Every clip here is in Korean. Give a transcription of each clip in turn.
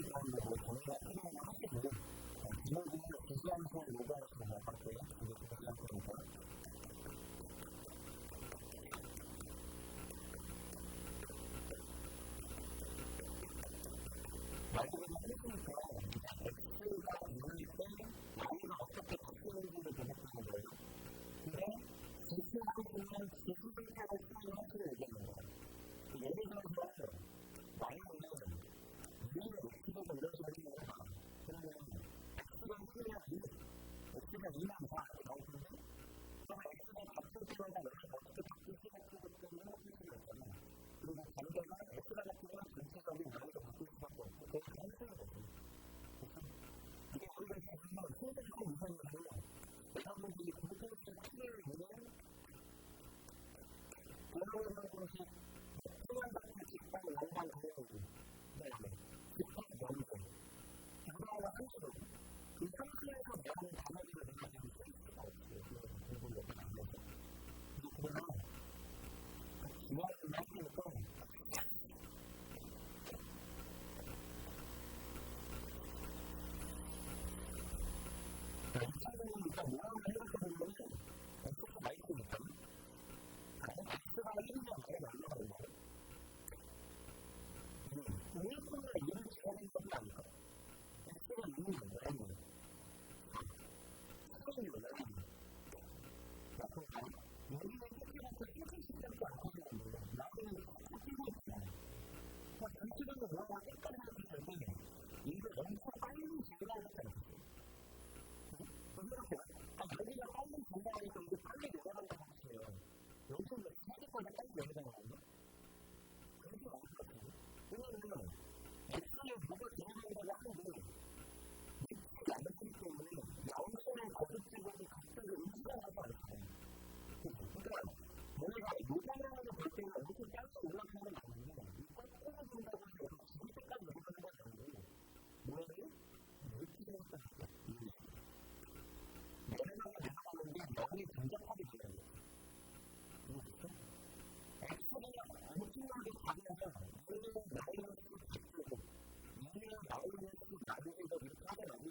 사람들도 정리가 필요한 하시고 기본적으로 비교하면서 요구하시는 것 같아요. 이게 비교할 거니까. 말씀을 해주니까 X가 있을 때 Y가 어떻게 바뀌는지를 대답하는 거예요. 근데 X하고는 기술사를 쓰는 형태를 얘기하는 거예요. 예를 들어서 Y는 위에 X가 이런 식으로 있는 거야. 그러면 X가 1면 2, X가 2면 4 나오는데 그러면 X가 바뀔 때마다 여기서 어떻게 바뀔지 같은 것들을 해볼 수가 있잖아. 그리고 반대가 X가 바뀌면 전체적인 Y가 바뀔 수밖에 없고 그게 현실인 거죠. 이게 우리가 지금 소득과 우선으로 여러분들이 공통적 키를 보면 그런 것이 수면받는 직방 연관 공연이고 그다음에 직방 연구 그다음에 한시로 그 상태에서 많은 단어들을 내가 지금 쓸 수가 없어요. 공부를 여기 안 해서 그러면 중요한 말씀이니까 이 친구는 일단 모양을 해석해보면 X가 마이크니까 X가 1이면 Y가 올라가는 거예요. 공유권을 이를 지어낸 것이 아니라 X가 2면 Y는 수능이 올라가는 거예요. 그러니까 여기는 토끼한테 일찍시켰지 않거든요. 나는 토끼고 있잖아요. 전체적으로 뭐라고 색깔을 하기 때문에 이게 엄청 빨리 진행하지 않겠어요. 여기가 빨리 진행하니까 이게 빨리 내려간다고 하시면 여기서 사기까지 빨리 내려가거든요. 그게 어디 같아요? 왜냐면 X에 뭐가 진행한다고 하는데 믿지 않기 때문에 영수의 거듭집에서 갑자기 의지가 나지 않잖아요. 그러니까 뭔가 요단하는 볼 때는 엄청 빨리 올라가는 건 아닌데 이걸 끊어준다고 해서 죽을 때까지 내려가는 건 아니고 뭐예요? 이렇게 생각하니까 내려가는데 영이 근접하게 되는 거예요. 이해됐죠? X가 엄청나게 작으면 얘는 마이너스 100제곱, 얘는 마이너스 나누기가 이렇게 하더라도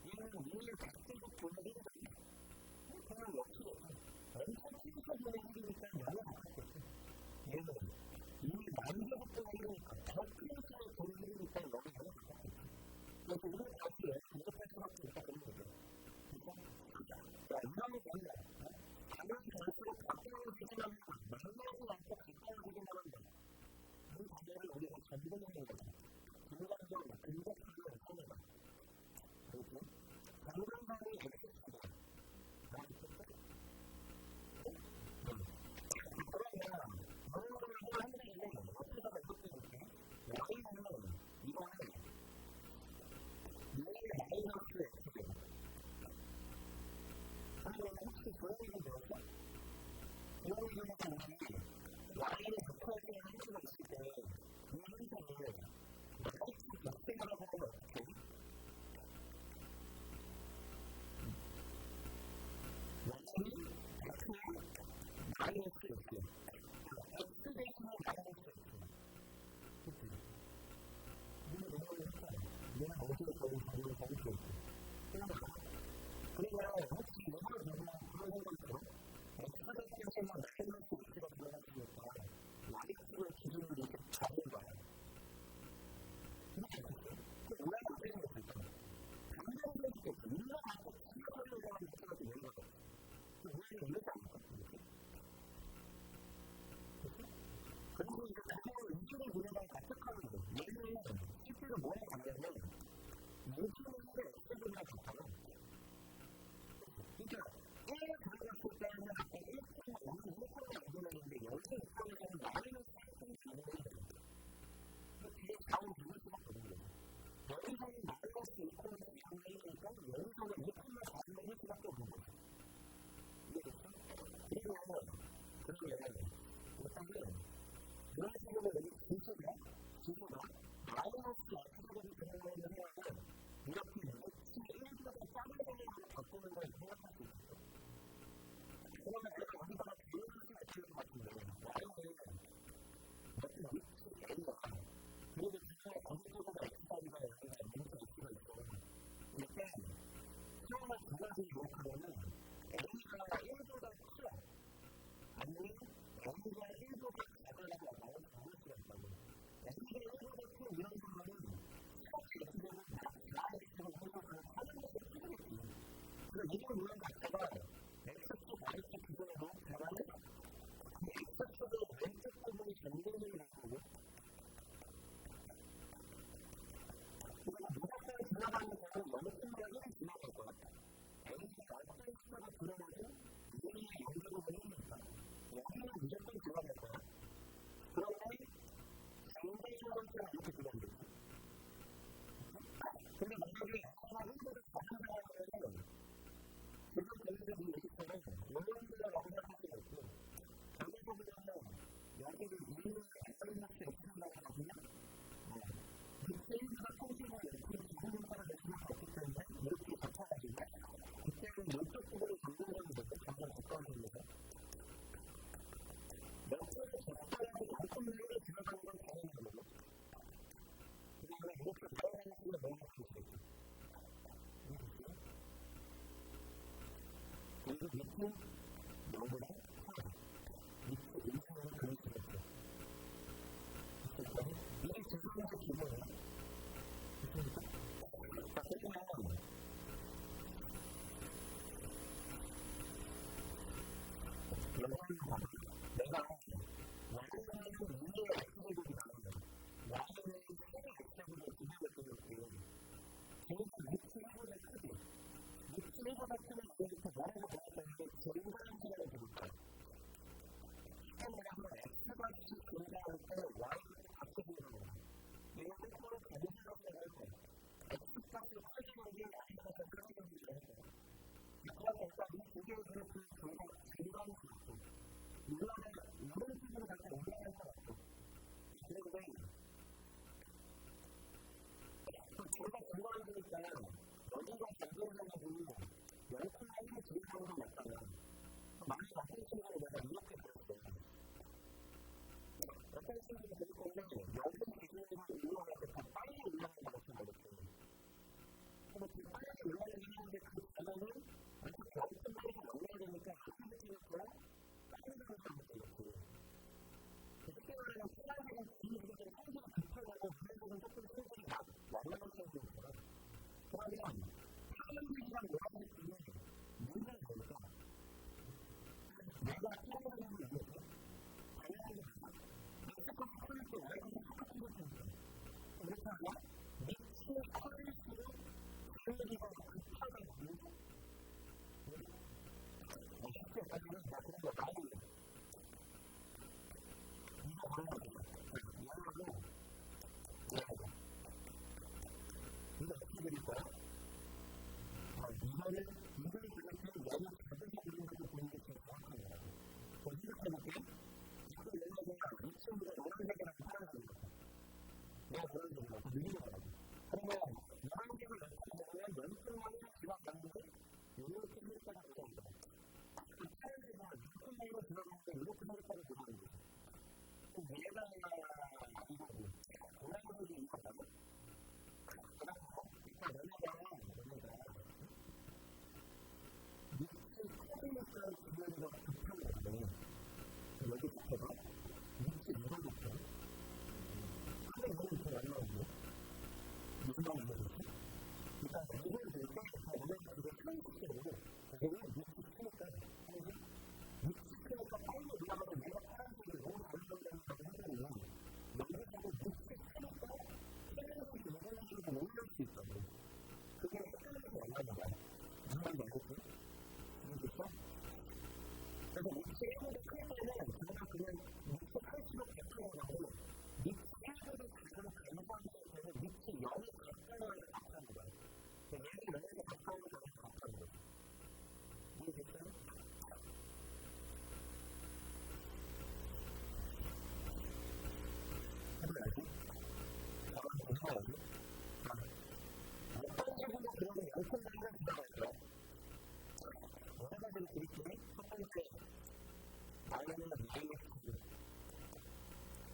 얘는 2의 100제곱 분의 1이거든요. 그냥 역시 엄청 키우쳐주는 1이니까 0을 바꿨겠죠. 얘는 2의 만제곱 분의 1이니까 더 키우쳐주는 분의 1이니까 0을 바꿨겠죠. 그래서 이걸 다시 근접할 수밖에 없다는 거죠. 이런 건데, 가면 갈수록 가까운 기준하면 만나지 않고 가까운 기준하는데 그 관계를 우리가 전도하는 거죠. 근간적으로 근접하게 없습니다. 그렇죠? 근간이 X입니다. 그러면 뭔가를 한다는데 어떻게 바뀌는지 Y는 이거는 얘의 마이너스 X예요. 그러면 혹시 그런 얘기 들었어? 그런 얘기는 보면 Y를 극화할 수 있는 수가 있을 때 그 현상을 X 역생이라고 하면 어떻게 해? Y는 X는 마이너스 X X 대신에 마이너스 X 그치? 이게 너무 헷갈려. 내가 어디에 거의 자기를 잡을 수 없어. 그러면 혹시 이걸 보면 그런 생각이 들어? X가 대신에 마이너스 X가 들어갔으니까 Y를 기준으로 이렇게 잡는 거야. 그렇지 않겠어요? 그 오해가 되는 것도 있잖아. 감정적이 됐어. 우리가 갖고 생각하려고 하는 X가 되는 거죠. 그 오해는 이해가 안 가. 그리고 이제 자신의 의식을 보내다가 답답하는 거. 얘는 실제로 뭐에 가냐면 의식인데 X가 좋잖아. 그러니까 1에 들어갔을 때는 아까 1.5는 내가 Y는 위에 X제곱이 나오면 Y는 최대 X제곱을 기준으로 두고 제곱은 루트 1보다 크지. 루트 1보다 크면 이제부터 뭐라고 배웠었는데 제곱하는 시간을 두고있다. 처음에 한번 X값이 근사할 때 Y는 같이 보는 거야. 얘는 서로 대비적으로 할 때 X값이 커지는 게 Y값이 커지는 게 좋을 거야. 그러니까 이 두 개의 그래프의 중간 그래프 이런 식으로 같이 올라갈 것 같고 그런데 제가 증거해주니까 여기가 변경되고 0,1의 증가로 맞다면 많이 바뀐 친구를 내가 이렇게 들었어요. 어떤 친구가 될 건데 여기 기준으로 올라갈 때 더 빨리 올라간다 같은 거겠죠. 근데 그 빨리 올라가긴 하는데 그 단어는 어떻게 엄청 빨리 올라야 되니까 아티비티에서 빨리 올라가는 거겠죠. 그렇게 말하면 순간적인 기준으로 성질이 급하고 그래서 조금 성질이 완만한 성질이잖아. 그러면 타임이랑 노란색이 문제는 뭘까? 내가 타임이라는 게 뭐지? 당연한 게 아니야. 똑같이 커질 때 Y가 똑같은 걸 텐데. 그렇게 하면 밑이 커질수록 달리기가 급하게 되고 쉽게 따지면 나 그런 거 많이 이거 그런 거죠. 이거 어떻게 드릴 거야? 이거를 그렇게 너무 자세히 그린 것도 보는 게 제일 정확한 거라고. 이렇게 해볼게. 이거 내가 이 친구가 노란색이랑 파란색이라고. 내가 노란색이라고 느리게 가라고. 그러면 노란색을 넣으면 연습만이 지각 맞는데 이렇게 색깔이 들어온다. 그 파란색은 연습만으로 들어가는데 이렇게 색깔이 들어오는 거죠. 그럼 얘가 이거고 노란색이 이거라고? 그래서 일단 너네가 밑을 커지니까 주변에서 급한 건데 여기부터가 밑을 이거부터 크게 이거는 잘 안 나오고 무슨 말인지 모르겠지? 일단 이걸 볼 때 너네가 이거 편집되고 그거는 밑이 크니까 밑이 크니까 빨리 올라가면 내가 파란색을 너무 잘 나온다는 걸 하면 여기서도 밑이 크니까 파란색이 이런 식으로 올릴 수 있다고. 그게 헷갈려서 올라가는 거야. 무슨 말인지 알겠지? 이해됐어? 그래서 밑이 1보다 클 때는 그냥 밑이 클수록 100%가 나오고 밑이 1보다 작은 간판에서는 밑이 0이 가까운 거를 답하는 거야. 얘는 0이 가까운 거를 답하는 거야. 이해됐어? 해봐야지. 해봐야지. 어떤 식으로 그러면 연습량을 들어갈까? 여러 가지로 드릴게. 첫 번째, Y는 X.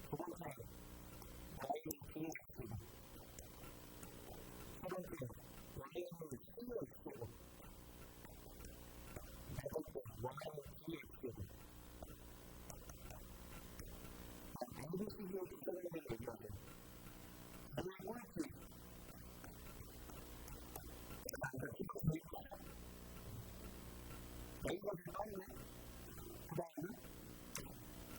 두 번째, Y는 BX. 세 번째, Y는 CX. 네 번째, Y는 BX. ABCD의 기본에 대해 얘기하면 저는 꼴찌. A가 좀 빠르네. 그 다음에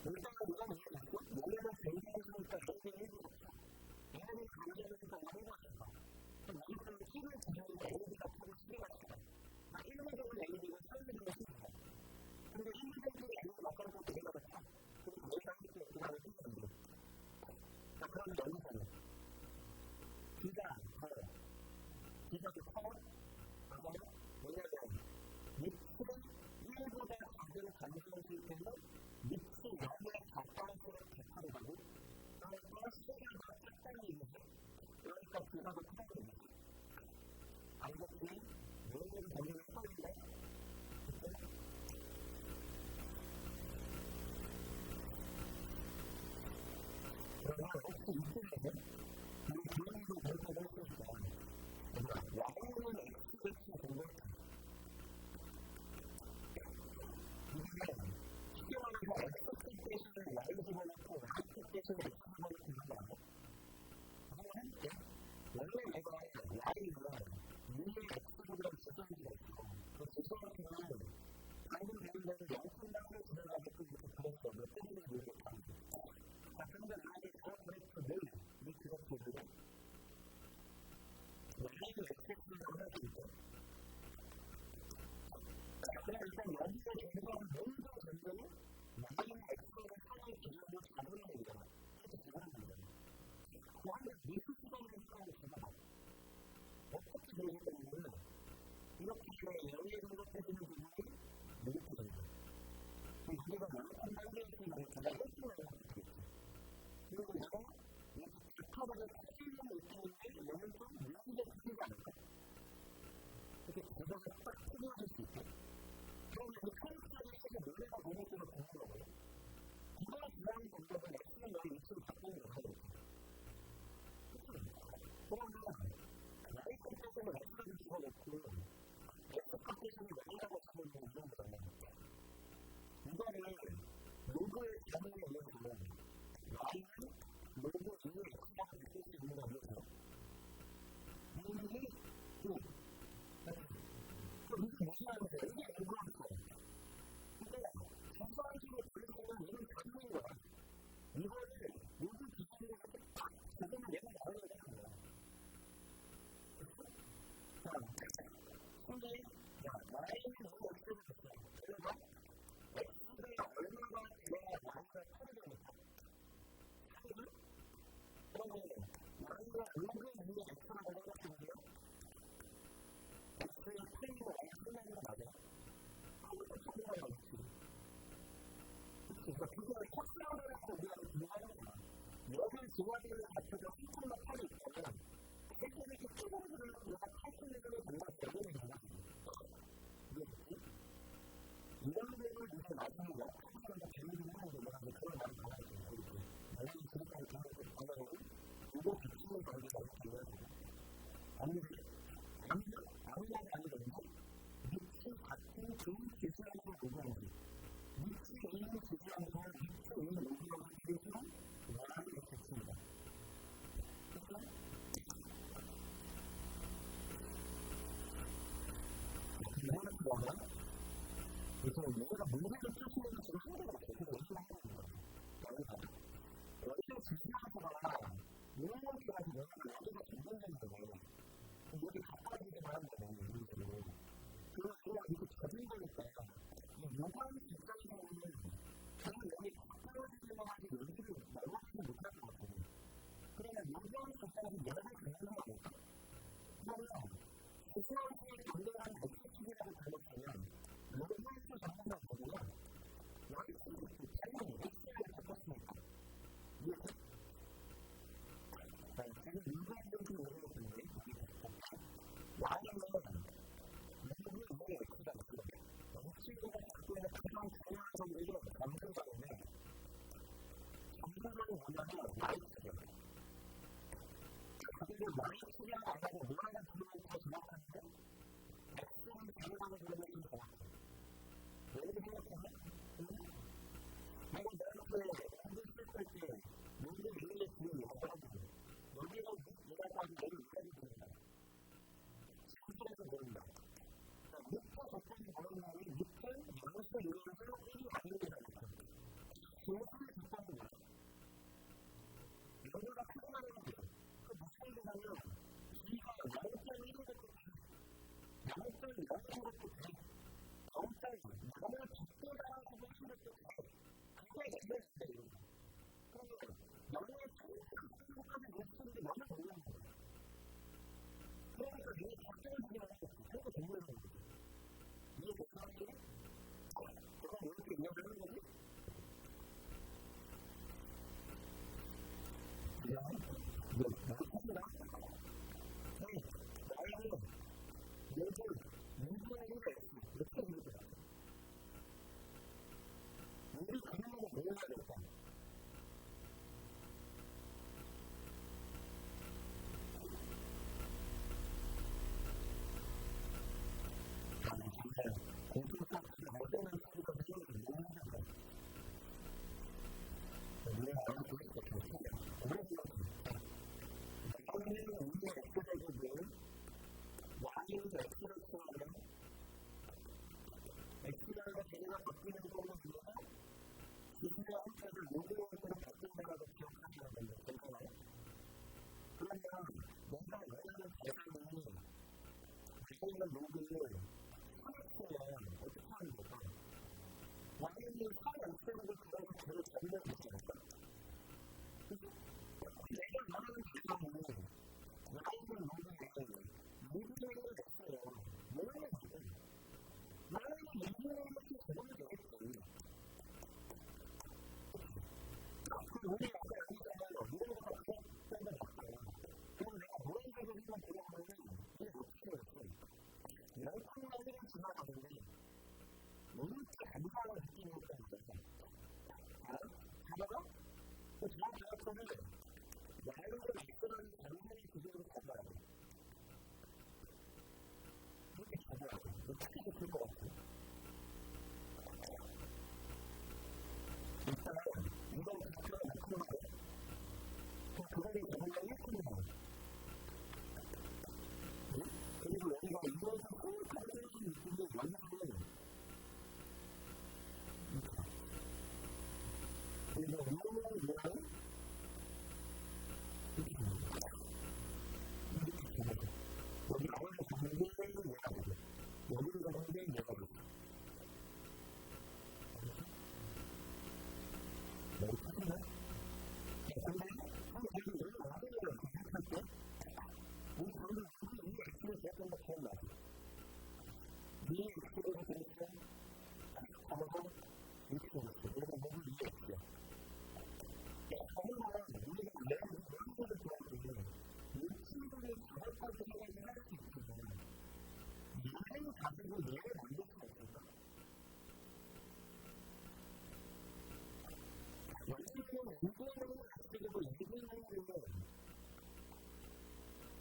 일단은 이건 이해됐고 얘네가 제일이니까 A는 1이 없어. 얘네는 강제하니까 1이 없어. 그럼 이거는 T를 기준으로 AB가 T를 10이 없어. 1회적은 AB가 3회적은 10이야. 근데 1회적은 AB가 맞다는 것도 얘가 같아. 그럼 얘가 이렇게 그 다음에 10이 안 돼. 자, 그럼 여기서는 B가 커. B가 더 커. 왜냐면 밑은 1보다 작은 간격일 때는 밑이 0에 가까울수록 대파로 가고 그러니까 수가 작다는 얘기죠. 그러니까 B가 더 크다는 얘기죠. 알겠지? 왜 이런 관계를 해봤는데? 그때? 그러면 혹시 이쯤에는 우리 기능도 결정을 했으니까 Y는 X 공격한 이게 쉽게 말해서 expectation을 Y 집어넣고 expectation을 X 집어넣고 이런 거 아니야? 그걸 해볼게. 원래 내가 Y는 위에 X보다 지정기가 있어. 그 지정기는 방금 배운 거는 0,3을 지정하게끔 이렇게 우리가 연습한 단계에 있는 가장 핵심을 하겠지. 그리고 내가 이 기타를 치지 못하는데 얘는 좀 무리가 크지 않을까? 이렇게 기타를 딱 투구할 수 있게. 그러면 이 캐릭터를 해서 노래가 너무 뜨거 보는 거고요. 그거가 중요한 방법은 엑스는 너의 위치를 바꾸는 거예요. 그러면 나의 컨셉을 엑스를 집어넣고 엑스 컨셉을 내려가고 싶은 이런 거잖아요. 이거를 로그의 기능에 의해서 나이는 로그 이후에 엑스라고 느낄 수 있는 거죠. 이게 이게 무시하는 거예요. 이게 로그라는 거예요. 근데 전산식으로 보여주면 얘는 다른 거야. 이거를 로그 기준으로 딱 적으면 얘는 나오는 거야. 자, 근데 나이는 너무 어떻게 됐어요. 그래서 X가 얼마가 돼야 나이가 커지겠다. 차이는? 그러면 나이가 로그 이후에 X라고 생각해보세요. X의 차이가 X라는 거 맞아요? 아무것도 차이가 없지. 그러니까 그거를 컷스라고 해서 우리가 비교하는 거야. 여기 두 가지를 합쳐서 10만 8이 있다면 핵심이 그 키보드를 내가 8,000개를 정말 대부분이 되는 거지. 이해됐지? 이런 데를 우리가 나중에 역할하면서 재미를 하는 거 내가 그런 말을 전하지. 나중에 지금까지 전하는 방법은 이거 비추는 관계가 이렇게 해야 되고 아무나도 아니거든요. 밑이 같은 좋은 기술하는 로그인지 밑이 있는 기술하는 걸 밑에 있는 로그인지 기술은 원하는 게 좋습니다. 그래서 이거는 뭐냐? 그래서 얘가 문제를 풀수록 지금 한계가 없어요. 그래서 이렇게 하는 거예요. 여기서 지지하거나 이런 것들 가지고 여기가 전전되는 거예요. 여기 가까워지기만 하는 거예요. 문제로. 그리고 이거 젖은 거니까 이 요강 입장에서는 저는 여기 가까워지기만 하지 연습을 말로하지 못할 것 같아요. 그러면 요강 입장에서 내가 되는 거 아닐까? 그러면 스마트폰이 전달하는 엑스키이라고 잘못하면 여기 헬스 전문가 보면 여기 당연히 엑스키를 바꿨으니까 이해돼? 지금 인간적인 오해였는데 나이는 미국이 X가 있어요. X가 갖고 있는 가장 중요한 성질은 점수상인데 점수상이 뭐냐면 나이트예요. 그리고 나이트가 안 하고 뭐라는 부분을 더 정확한데 X는 가능하게 그러면 좀 정확해요. 예를 생각하면 내가 너한테 연습 실패할 때 여기 위에 지금 연습하고 여기가 내가까지 내일 여기까지 보낸다. 상태에서 보낸다. 밑에 접근이 보는 날이 밑에 연습 이론에서 1이 아닌 게 나니까. 중심을 접근하는 거야. 여기가 크고 나는 거예요. 그 무슨 얘기냐면 G가 0.1인 것도 돼. 0.0인 것도 돼. 0.0을 적게 달아주고 하는 것도 돼. 그게 되겠는데 이런 거. 그러면 0을 처음 것까지 놓치는데 0을 모르는 거야. 그러니까 이게 작전을 주기만 하겠어. 그래서 공부를 하는 거지. 이게 괜찮지? 내가 이렇게 이야기하는 거지? 그냥 나이입니다. 나이는 요즘 인생의 힘이 없어. 이렇게 얘기해요. 우리 그림으로 모여야 될까? 공통적으로 어떤 소리가 들리는지 모르겠어요. 우리가 알고 있을 것 같아요. 그거를 정말 1분이에요. 그리고 여기가 이거에서 꼭 가져오는 느낌이 완전히 그래서 이거는 뭐예요? 여기 안에서 잡는 게 내가 보죠. 여기를 잡는 게 내가 보죠. 여기 찾으면 근데 지금 여기 와서 생각할 때 우리 방금 이 액수를 제압한 거 기억나죠? 이 액수를 그렇게 잡아서 이렇게 넣었어요. 그래서 목을 이 액수야. 정말 우리가 내 목소리를 좋아하는 이 친구를 잡았다고 생각을 할 수 있지만 얘를 가지고 얘를 만들 수가 없을까? 원래는 인간을 가지고 인간을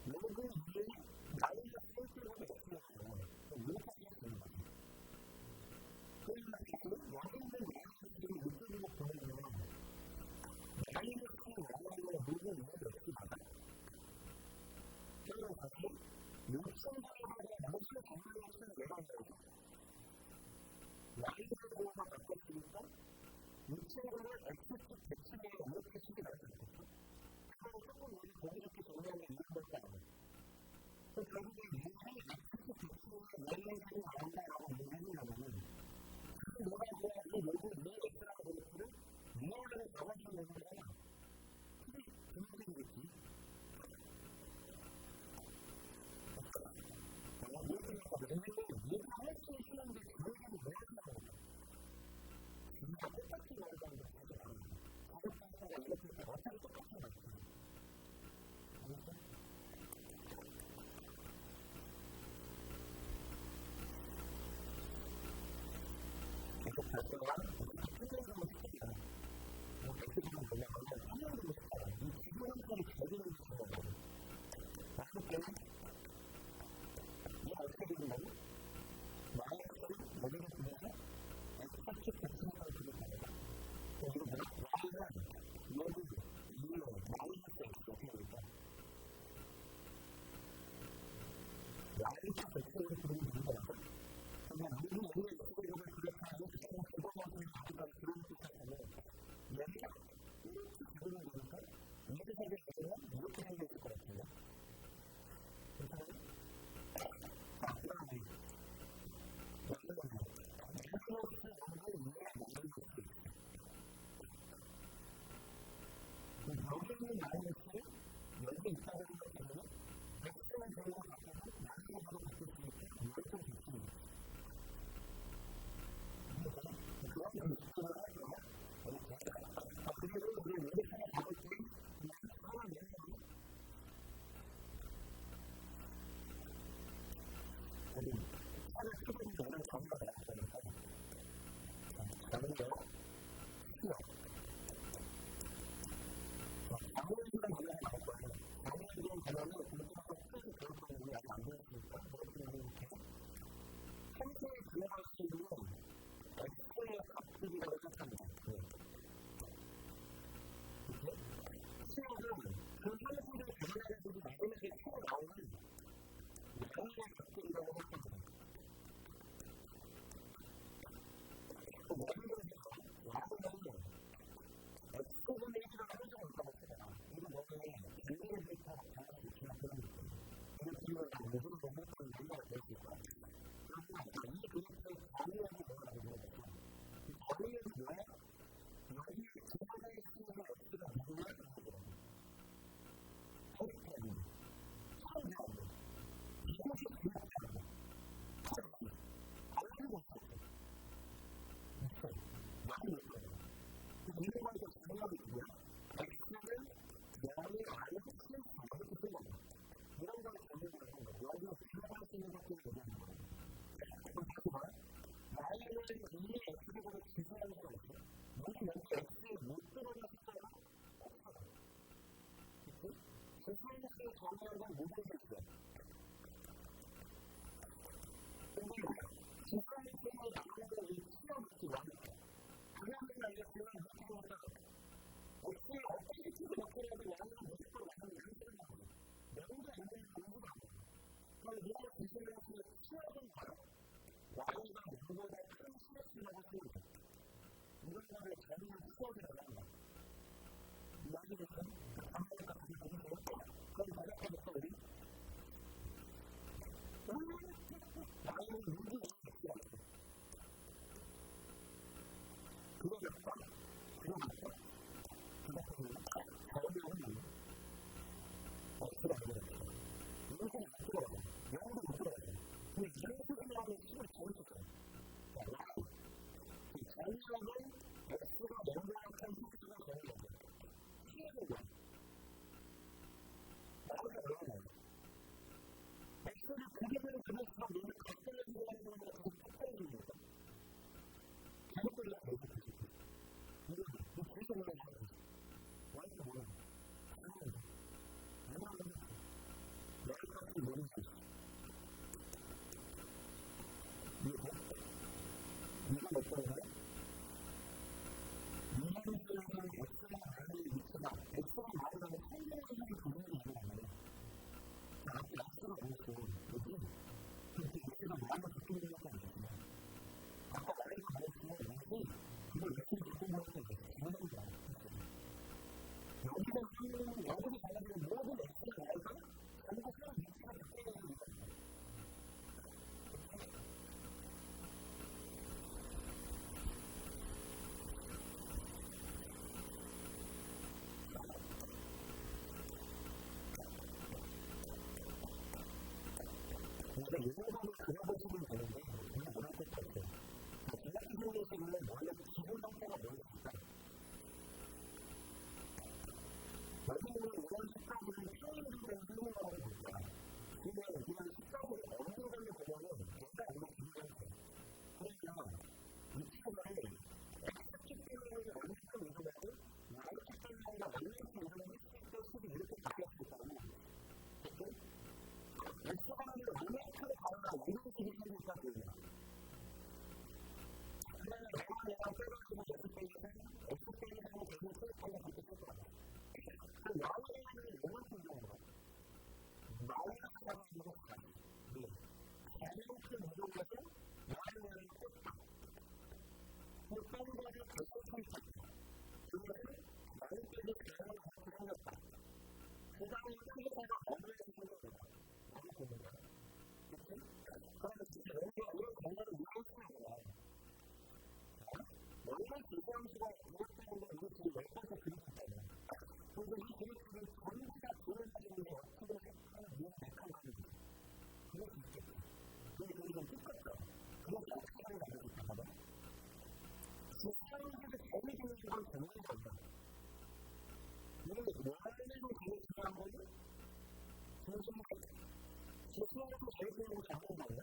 여기 위에 나이가 실제로 없어요. 이렇게 생겼습니다. 그러니까 지금 원인은 나이를 이쪽으로 보내면 나이를 큰 원인의 모든 일을 없습니다. 그리고 다시 욕심자에게 모든 정리를 내려놓고 나이를 보호가 바꿨으니까 이 친구를 X축, X축에 이렇게 식이 나왔습니다. 그럼 조금 우리 보기 좋게 정리하면 이런 것도 아니에요. 결국에 인간이 X축, X축에 원인들이 나온다라고 얘기하면은 내가 그냥 이 모든 이 X라고 보는 거를 무언가를 잡아주는 거잖아. 그게 분명히겠지. 얘가 할 수 있는데 그거를 왜 한다고 할까? 진짜 똑같이 말하는 게 사실 아니에요. 자극방사가 이렇게 해서 어차피 똑같이 말해요. 알겠어? 계속 발전한 평균적으로 시키잖아. 백세기는 뭐냐? 그냥 평균적으로 시켜요. 이 기본적으로 잘 되는 게 중요한 거예요. 해볼게요. 얘가 어떻게 되는다고? 마이너스를 여기로 주면서 X축 X축을 주겠다는 거야. 여기로 뭐야? Y는 여기 2로 마이너스 X 어떻게 될까? Y축 X를 그리면 되는 거라고? 그러면 모든 X를 그렇다고 지금 기본적인 가치까지 그리는 시작하면 여기가 이렇게 그리는 거니까 이렇게 생겼으면 이렇게 생겼을 것 같은데? 괜찮아요? 자, 그 다음에 여기 있는 마이너스를 여기 있다고 생각하면 X는 저희가 바꿔서 마이너스로 바꿀 수 있게 이렇게 됐습니다. 그러면 집중을 할 거야. 이렇게. 그리고 우리 이렇게 하나 잡을 때 하나 내면 우리 하나 크게 되는 정의가 나왔으니까 정의요. 필요. 장애인이라는 단어가 나올 거예요. 장애인이라는 단어는 공부하고 스트레스 교육하는 아직 안 보였으니까 여러분이 이렇게 현재에 들어갈 수 있는 X의 값들이라고 생각합니다. 이렇게 수학은 그 현실을 변화해주고 나중에 튀어나오는 X의 값들이라고 생각합니다. 또 Y는 X분의 1이라는 함정을 있다고 치잖아. 이거 너는 밸류를 데이터가 다양하게 있지만 그런 게 있어요. 이거 지금 무슨 로봇을 만나야 될 수 있다. 그러면 이 그래프의 정의역이 뭐라고 물어봤어. 이 정의역이 뭐야? 여기 중간에 있는 X가 누구야? X가 누구? 처음이 없는 이것이 그래프라는 거야. 알고 있었어. 있어. 많이 있어요. 인간에서 중요한 게 뭐야? X는 0이 아니고 7, 4를 쓰는 거야. 이런 걸 정리를 하는 거야. 여기서 들어갈 수 있는 것들을 얘기하는 거야. 그럼 자꾸 봐. Y는 2의 X보다 기술하는 사람 있어. 우리 여기 X에 못 들어가는 숫자가 없어. 그치? 기술력을 정의한 건 모든 것이야. 근데 기술력을 나누는 이 시험이 많아. 그냥은 알겠지만 이렇게 보면 X의 아니면은 X가 넘어간 수치가 되는 거죠. X는 나오잖아요. X를 그림으로 그릴수록 얘는 각도를 하는 거는 계속 특별해집니다. 잘못 그리면 계속 그리고 이거 계속 올라가는 거죠. 완전 몰라요. 아니면 여기까지 모르는 거죠. 이건 어떤가요? 이해를 쓰는 X가 아닌 위치가 X가 나오면 성경적인 부분이 아니라면 앞에 X가 보였어. 그렇지? 그래서 X가 나오면 바뀌는 것도 아니지만 아까 Y가 보였으면 Y이 이걸 X를 바꾼 거는 당연한 거야. 여기서 달라지는 모든 X가 Y가 전부 서로 위치가 바뀌는 거야. 근데 요거를 그려보시면 되는데 정말 뭐랄 것도 없어요. 기하기술에서는 원래 기본 형태가 뭐였을까? 여기는 이런 식감을 표현되는 설명을 볼까? 근데 이런 식감을 어느 정도 보면은 뭔가 오늘 기본 형태. 그러면 이 책을 X축 때문에 Y축 이동하고 Y축 때문에 Y축 이동을 했을 때 식이 이렇게 바뀌었을 거고 그때 X방을 Y축으로 가면 이런 식이 생길까 보여요. 그러면 내가 빼가지고 X페이지는 계속 소액하게 그렇게 쓸 거야. 그 Y는 요만큼 정도. 마이너스라고 이거 가요. 자연스럽게 이동해서 Y는 꽂다. 그 뺀거를 계속 선택해. 그것을 Y쪽에 대응을 그렇게 생겼다. 그 다음에 크기가 어느에 생겼다. 라고 보는 거야. 그치? 그러면 진짜 여기가 이런 공간을 이해했으면 거야. 원래 기본시가 이렇다는 건 이거 지금 웹에서 그렸잖아요. 근데 이 그래프를 전부 다 보여주는데 어떻게 하는 이유가 약한 거지. 그럴 수 있겠죠. 근데 그게 좀 똑같죠. 그래서 어떻게 하는 거야, 이렇게 봐봐. 그 사람들이 재미있는 건 되는 거야. 이게 원래는 되게 중요한 거지? 중심이 지수하고 재미있는 거 잡는 거야.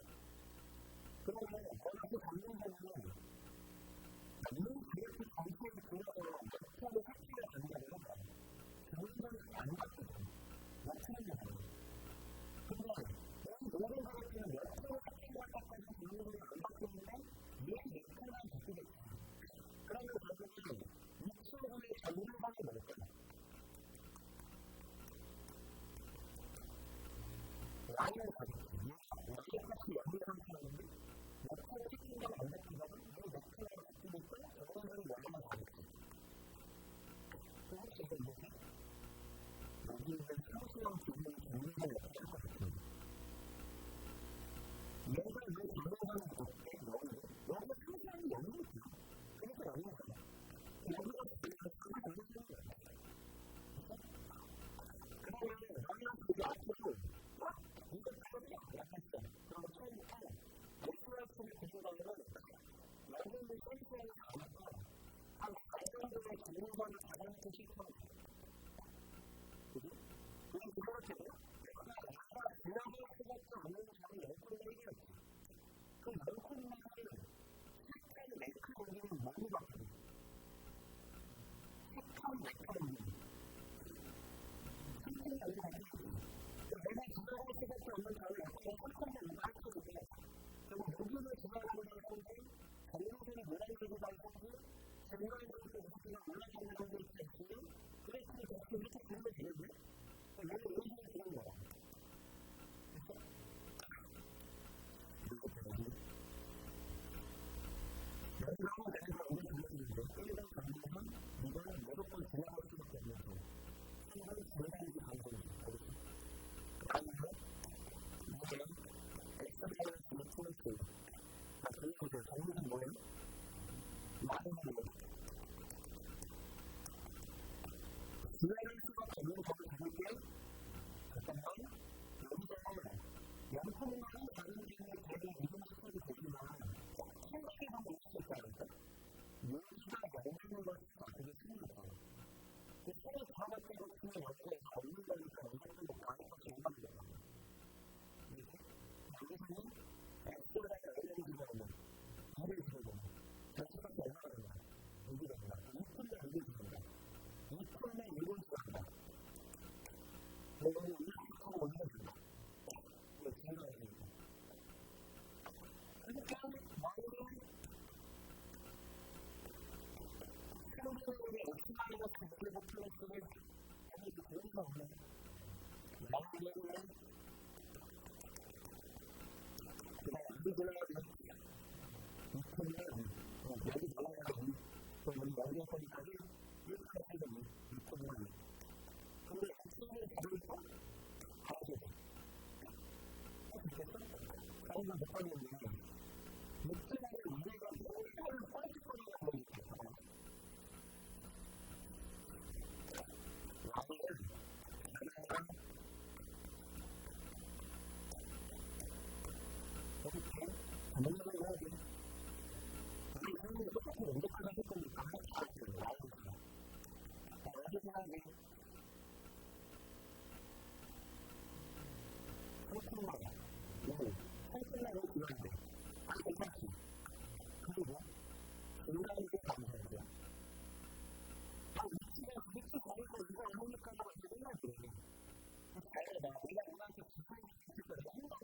그러면 어떻게 잡는 거냐면 이 그래프 전체를 그려서 몇표를 확실히 안다면 그림은 안 바뀌거든. 맞추는 게 아니야. 근데 이 모든 그래프는 몇 표를 확실히 할까까지 그림은 안 바뀌는데 얘 몇 표만 바뀌겠다. 그러면 결국은 이 친구의 전문방이 뭘까요? Y를 가졌지. Y값이 여기 상태였는데 몇 표를 확실히 안 바뀌거든. 몇 표를 바뀌니까 결국은 Y만 가졌지. 혹시 이거 뭐지? 여기 있는 평수형 부분의 정리를 어떻게 할 것 같아요? 얘가 왜 정리하는 것같아? 여기가 평수형이 없는 거지. 그래서 없는 거야. 여기가 크게 정리하는 거야. 그러면 여기가 그게 앞으로 이거 처음이 약했어. 그럼 처음부터 X라이트를 그린다면은 여기는 평수형이 작아서 한 4정도의 정리관을 잡아내고 싶어요. 그지? 그럼 그렇게 돼요? 내가 그나마 수밖에 없는 점이 0.1이었지. 그 0.1을 색깔 매크 공기는 뭘로 바꾸는 거야? 색깔 매크 공기. 색깔이 어디 바뀌는 거야? 내가 지나갈 수밖에 없는 점이 어떻게 색깔을 누가 할 건데 그리고 여기를 지나가는 걸 건데 정리들이 노란색으로 갈 건데 정리들이 우리가 올라가는 건데 있으면 그래프를 계속 이렇게 그리면 되겠네? 여기 의심이 드는 거야. 그쵸? 여기서 내가 오늘 보여드리는데 1번 강조는 이거는 무조건 지나갈 수밖에 없는 점. 3번 지나가는지 강조는 모르겠어. 아니면 이거는 엑스플레이션 포인트. 그리고 그 정리는 뭐예요? 많은 거예요. 지나갈 수밖에 없는 점을 잡을게요. 잠깐만 여기서는 0.1이 다른 중에 되게 이동시켜도 되지만 생각해보면 있을 수 않을까? 영향을 받을 수가 되게 큽니다. 그 손에 들어갈 때 같은 연구에서 얻는 거니까 이것도 가능성 증가입니다. 그리고 여기서는 X보다 L을 주려면 B를 주려면 결승까지 얼마가 되나? 6이 됩니다. 2푼에 6을 줍니다. 2푼에 6을 줍니다. 그러면 1푼하고 올려줍니다. 이거 증가해줍니다. 그러니까 마음은 생존력의 옵티마이너 공개고 플러스는 아무래도 그런 거 없네. 마음은 그냥 우리 들어가면 2푼은 여기 들어가면 우리 여기 거기까지 1푼에 살면 2푼은 근데 옵티마이너 잡으니까 가야죠. 그래서 가이가 못 가겠는데 옵티마이너 우리가 모든 뻘짓거리가 보이니까 전문적으로 해야 돼. 우리 한국에 똑같은 연극하는 했더니 아무것도 안 했어요. 라이브에서. 어떻게 생각해? 한국말이야. 한국말로 그러는데. 괜찮지? 그리고 중간에서 감사해야 돼. 미치 거리고 이거 하니까 이렇게 생각해. 잘해봐. 내가 누나한테 기분이 있을 거야. 행동도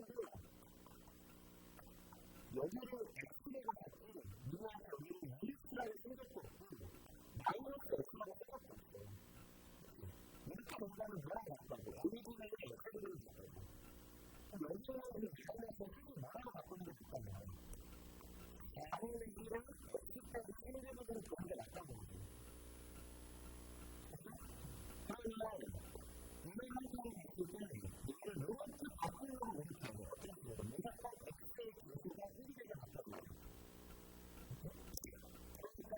여기를 X가 같이 누구한테 여기를 EX라고 생각도 없고 마이너스 X라고 생각도 없어. 이렇게 본다면 뭐랑 같다고? 오리지널의 X를 있어요. 여기는 우리 미국에서 흔히 뭐라고 바꾸는 게 있다면 작은 얘기를 X까지 생각해보는 그런 게 낫다고 그러죠. 그러면 우리 한국에 있을 때 얘를 이렇게 바꾸는 걸 못하고 어떻게 해요? 무조건 X의 개수가 1이 되게 맞다고 해요. 그러니까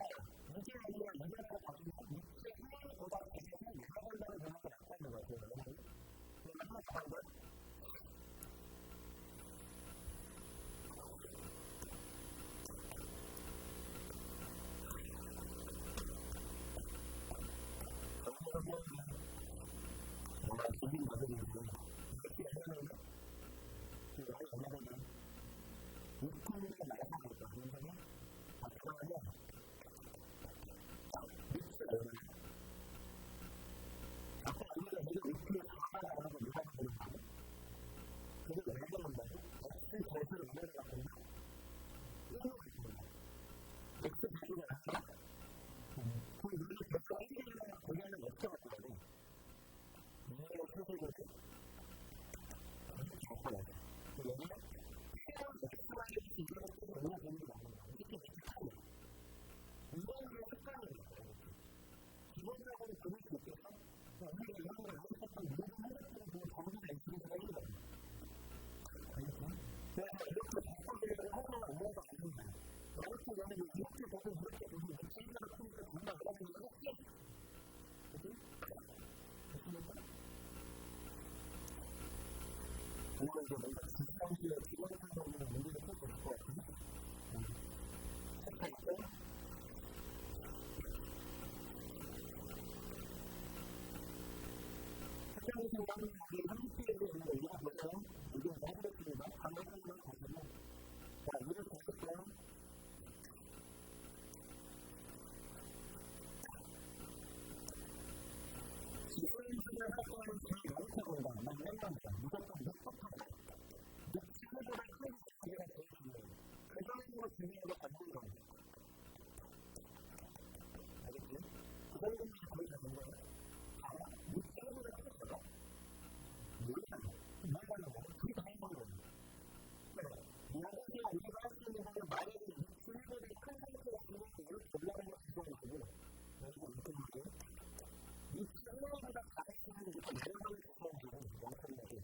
이게 아니라 이거라고 바꾸면 6의 1보다 대개는 유사본다는 경우가 낫다는 거죠. 그럼 한번 더 한번 뭔가 기분 나쁘고 이렇게 하면은 그 나이 엄마들은 6푼에 날아가고 있다. 그러면 그러면 미치 얼마나 아까 우리가 이거 6푼에 다 나가고 누가 보는 거 그게 왜 그런다고? X 대수를 이해를 갖고 이거 X 대수가 아니라 그 우리 대수 1이라는 고려하는 X가 있거든. 이해를 소속을 잡아야 돼. 여기는 새로운 X와의 비교를 얼마나 되는지 아는 거야. 이렇게 헷갈려. 이거는 헷갈리는 거야. 기본적으로 그럴 수 있겠어? 우리가 이런 걸 못했던 모든 행동들은 그 전부가 X에서 해결하는 거야. 알겠어? 그래서 이렇게 바꿔주려고 하면 엄마가 안 된다. 이렇게 너는 이렇게 보고 이렇게 보고 이렇게 생각을 하니까 정말 어려운 거 없지? 그치? 됐습니까? 그리고 이제 뭔가 지상시에 기본적으로 문제를 풀 수 있을 것 같은데 책 있고 학교에서 하는 우리 한국에 있는 우리가 보세요. 이게 해보겠습니다. 강력한 걸 보시면 자, 이를 보실게요. 기술인들의 활동을 제일 이렇게 본다. 맨날 무조건 묵묵하다. 묵지보다 큰 기회가 제일 중요해요. 그 정도로 중요한 거 받는 거예요. 알겠지? 그 정도면 거의 되는 거예요. 알아? 묵지보다 크겠어요? 뭐라고? 그게 다 있는 거예요. 그래. 이렇게 우리가 할 수 있는 거는 만약에 묵지보다 큰 상태가 있으면 이렇게 올라가는 거 기본이 되고 여기가 이렇게 있고 이 친구보다 가르치는 게 내려가는 조건들은 영상이라고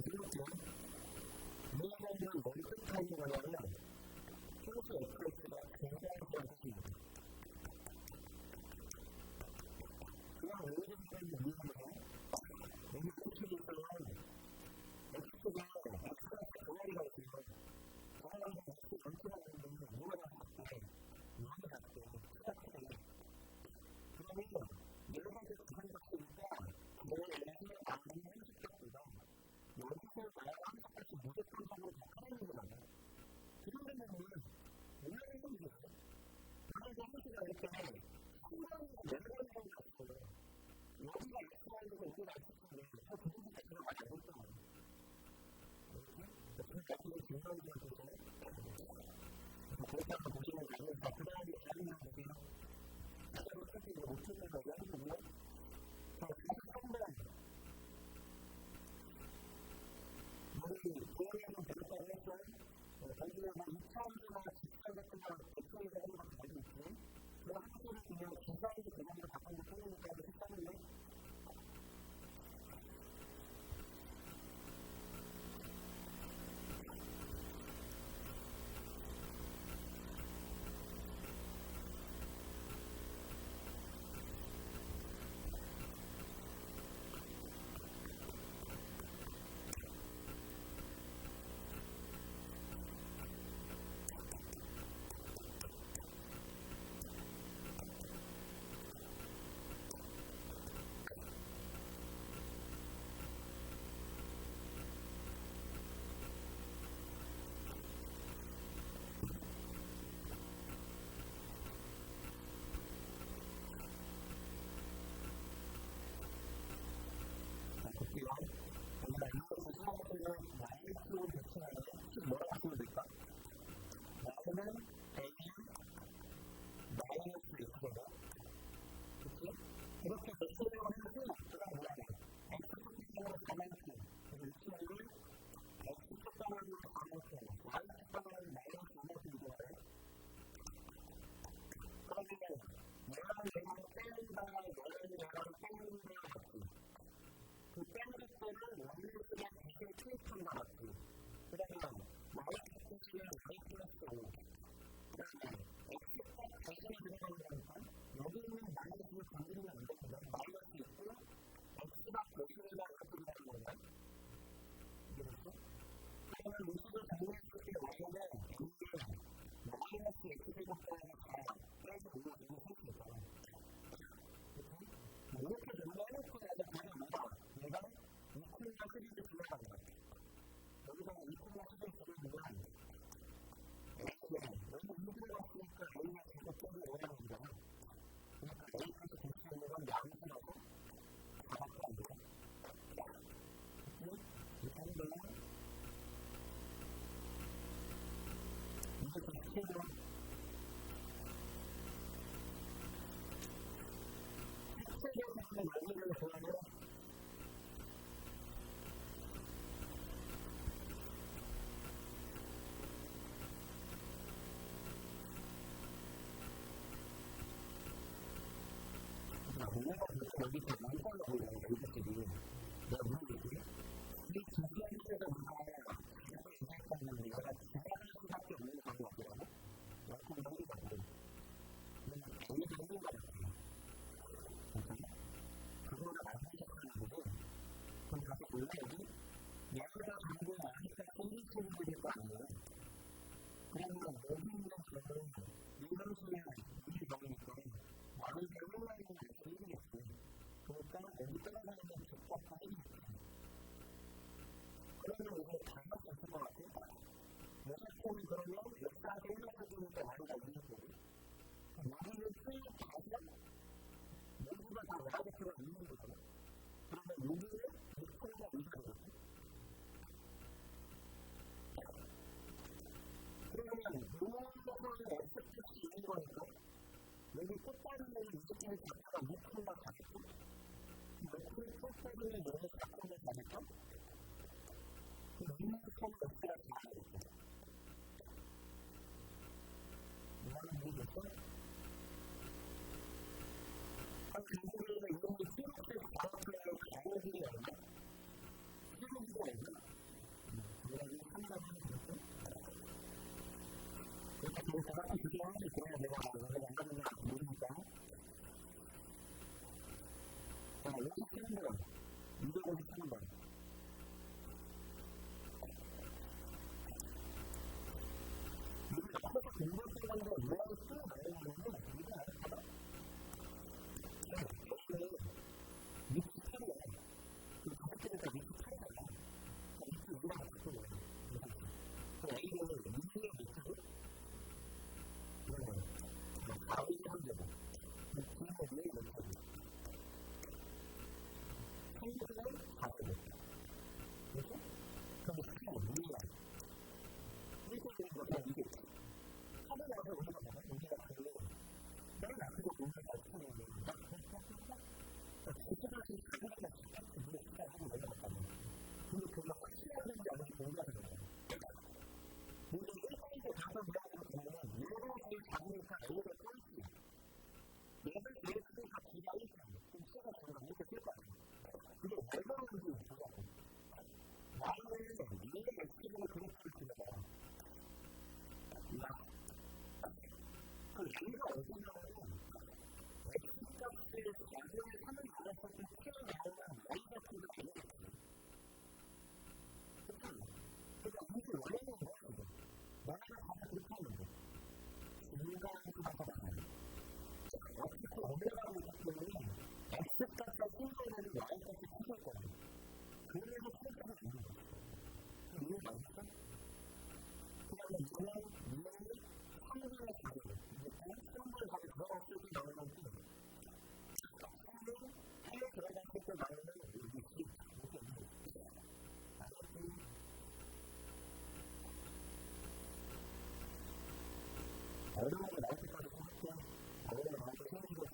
이렇게 무언가를 원뜻하는 거냐면 소수 fx가 굉장히 좋습니다. 그냥 오른쪽까지 이용해서 여기 코치에 있으면 x가 동아리가 있으면 동아리가 x 연출하는 건 뭐가 같대? 많이 같대. 크다 크다. 그러면 여러 가지 구성각이니까 그거에 아무리 현실적보다 여기서 나랑 똑같이 무조건적으로 다 하는 거잖아. 그 정도면은 원래 이건 이거야. 그래서 현실이 이렇게 한번으로 내려가는 건 없어요. 여기가 X라인이고 여기가 X인데 저 부분이 X가 많이 안 됐잖아. 그러니까 그게 중요한 게 있어서 그렇게 한번 보시면 되고 그 다음에 다른 거 보세요. 아까도 사실 이거 못 찾는 거고 하거든요. 자, 93번 우리 고용에는 배웠다고 했죠. 거기에 뭐 2차원이나 직선 같은 거 대표에서 하는 것도 많이 있고 그런 학교를 그냥 기사에서 대박으로 바꾼 게 생기니까 했다는데 볼게요. 여기다 이거 수학에는 마이너스로 대칭하면 혹시 뭐라고 바꾸면 될까? 나는 A는 마이너스 X거든. 그치? 이렇게 대칭을 하면서 그다음 뭐야 돼? X 속도로 가만히 그래서 X는 X 속도로 가만히 Y 속도로 마이너스 이만큼 이동하래. 그러면 얘랑 뺀다, 얘랑 뺀다 같이 그 뺀질 때는 원래 그냥 대신 투입한 것 같지. 그 다음에 마이너스 표시는 y 플러스 5. 그 다음에 x가 대신에 들어가는 거니까 여기 있는 마이너스를 건드리면 안 됩니다. 마이너스 있고 x가 대신에다 이렇게 들어가는 거야. 이해됐어? 그러면 음식을 정리했을 때 y는 n은 마이너스 x제곱하고 4 그래서 이거 쓸 수 있잖아. 이렇게 정리해놓고 나서 그냥 뭐다? 얘가 2콤마 시리즈 들어가는 거야. 여기서 2콤마 시리즈 들어가면 여기 2 들어갔으니까 A가 제곱적으로 오라는 거잖아. 그러니까 A까지 볼 수 있는 건 양수라고 4밖에 안 돼요. 이렇게 하면 이제 좀 크게 학생들한테 여기를 보면 우리가 여기 다 만들어 보이는 애들끼리 내가 모르겠지? 이 두 개의 문제가 계속 얘기했었는데 얘가 지나갈 수밖에 없는 적이 없더라고. 약간 너무 같고 그냥 애가 있는 것 같아요. 그거를 안 하셨다는 거고 그럼 가서 원래 여기 얘가 정보에 아니까 생기체를 드릴 거 아니에요. 그러면 여기 있는 점은 인간수의 일이 적으니까 많은 배우는 게 생기겠지. 그러니까 여기 따라가는 적법한 일이겠지. 그러면 이거 다 할 수 있을 것 같아. 여자친구 그러면 역사가 생겨가지니까 많이가 있는 거지. 우리는 수입 다시 모두가 다 와이프가 있는 거잖아. 그러면 여기는 100%가 의사인 거지. 그러면 요거는 X축이 있는 거니까 여기 꽃다리는 이쪽에 작가가 6%가 가겠죠? 몇% 꽃다리는 여기 4%가 가겠죠? 그 2만큼 X가 가겠죠? 이만한 얘기겠죠? 결국에는 이런 게 수록될 과학을 가능하지 않나? 수록이 있나? 53번, 253번. 우리 앞에서 공부했던 건데 왜 쓰고 나오냐면 이게 알았어? 여기는 68이야. 그 가격대가 68이야. 62가 맞고 그 A는 인생의 밑으로 그러면 4위 현재고 그 뒤에 왜 못하고 한국은 4위 그래서? 그럼 스킬은 위야. 이렇게 되는 거가 이게 하고 나서 우리가 봐봐. 우리가 별로 맨 앞에서 돈을 잘 쓰는데 그때까지 가격이나 집값도 물에 시작하고 내려갔다고. 근데 그거 확실하든지 아닌지 공부하는 거야. 근데 1차에서 가서 물어보는 보면은 얘가 제일 작으니까 A가 쏠지. 얘가 제일 크니까 B가 1차. 그럼 C가 정말 이렇게 쓸 거야. 그게 왜 그러는지 보자고. 나는 얘가 X를 그래프를 그려봐. 그 A가 어디냐면은 X값을 작은 3을 받았을 때 X가 나오면 Y값을 되겠지. 그러니까 이게 원래는 뭐야 지금? 너네가 가서 그렇게 하는 거. 중간에서 가서 나가요. 어떻게 오메가를 있기 때문에 X값과 순서에는 Y값이 커질 거야. 그래서 순서가 있는 거야. 그 이유 맞을까? 그 다음에 이거는 3분의 4를 이렇게 3분의 4를 들어갔을 때 나오는 게 3을 8에 들어갔을 때 나오는 이게 10 이렇게 있는 거야. 어려움이 나올 때까지 생각해. 어려움이 나올 때 생각해 보고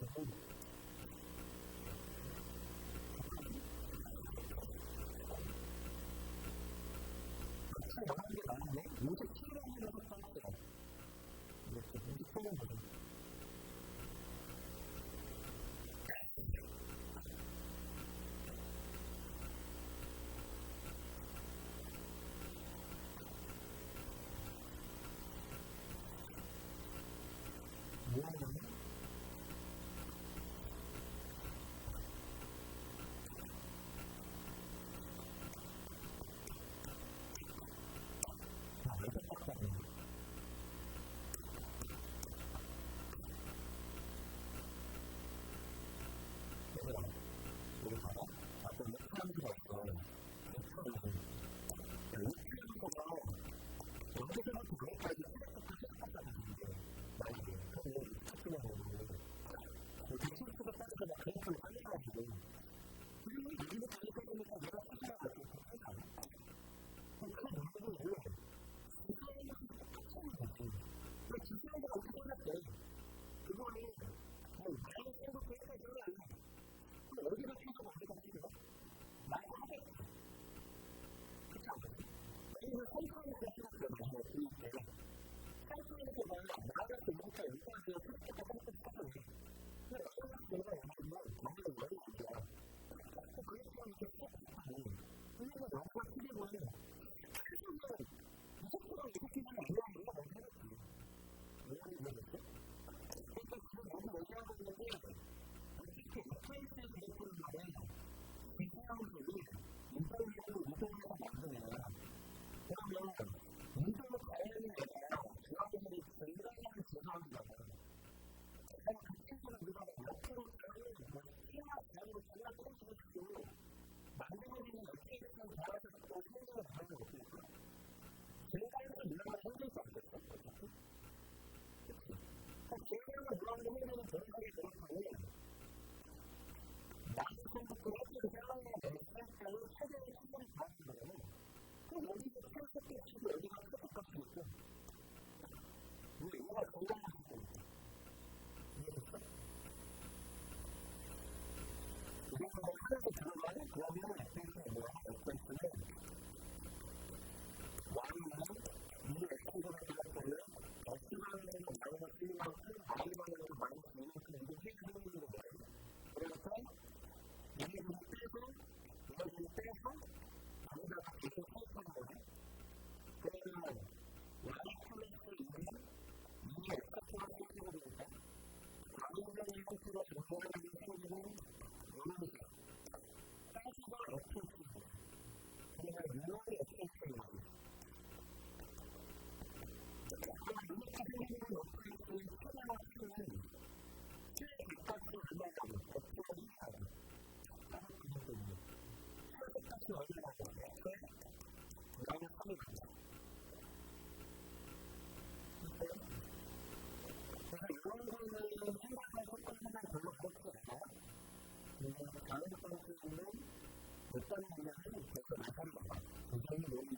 같이 나가는 게 나은데 57을 해서 써있어요. 이렇게 57을 보자. 뭐하냐면 우리 봐봐. 아까 루트함수가 있어. 루트함수가 여기서부터 여기까지 시작부터 시작한다는 게 말이에요. 그럼 이거 루트함수가 뭐냐면 루트함수가 따져서 막 그래프를 살려가지고 그리고 여기서 가니까 내가 수시라고 이렇게 하지 않아? 그럼 그 문제는 원래 주사위랑 똑같이 하는 거지. 근데 주사위가 어떻게 생각해? 그거는 뭐 많이 생각해 해가지고 아니야. 그럼 어디가 최고고 어디가 최고고? 나도 하겠지. 그렇지 않겠지? 왜냐면 선수하니까 생각해. 뭐 그럴 때 선수하니까 나같이 뭔가 일반적으로 그렇게 선수 하잖아. 근데 내가 원하면 너는 왜 이거야? 그렇게 하니까 똑같아요. 그래서 나가 크게는 크게는 무조건 이렇게 되면 안 되는 거 뭔지 알았지? 왜 이러겠어? 그러니까 지금 너무 얘기하고 있는데 어떻게 FS의 그래프를 말해 비트하우스를 인터넷으로 만드냐 그러면 인터넷 관련된 애가 중학생들이 굉장히 조사하잖아. 그럼 그 친구는 우리가 옆으로 가는 피와 대안으로 전화 끊어주고 싶고 만들어지는 FS는 대화에서 또 생각을 하는 거 없으니까 굉장히 밀어가 힘들 수 없겠어? 그치? 굉장히 밀어가는 힘들면 굉장히 그렇다니 나한테부터 어떻게 생각해야 되는 생각을 최대한 충분히 다하는 거예요. 그럼 여기서 생각해 치고 여기가 똑같이 있고 왜 이거가 건강한 수도 있고 이해됐어? 이거는 뭐 하나도 들어가요? 그러면 FS는 뭐야? FS는 Y는 이게 X가 들어가면 X방향으로 마이너스 1만큼 Y방향으로 마이너스 2만큼 이게 해주는 거예요. 그래서 얘네들이 빼서 아무데나 계속 사입하는 거네. 그러면 Y 플러스 2는 2의 X 플러스 1이 되니까 Y분의 1X가 정보를 생기고 얘는 값이 얼마나 되는데 마이너스 3이 맞죠. 그래서 이런 거는 생각할 속도는 별로 그렇지 않아요. 다른 선수는 몇 번이냐는 계속 나타납니다. 굉장히 몸이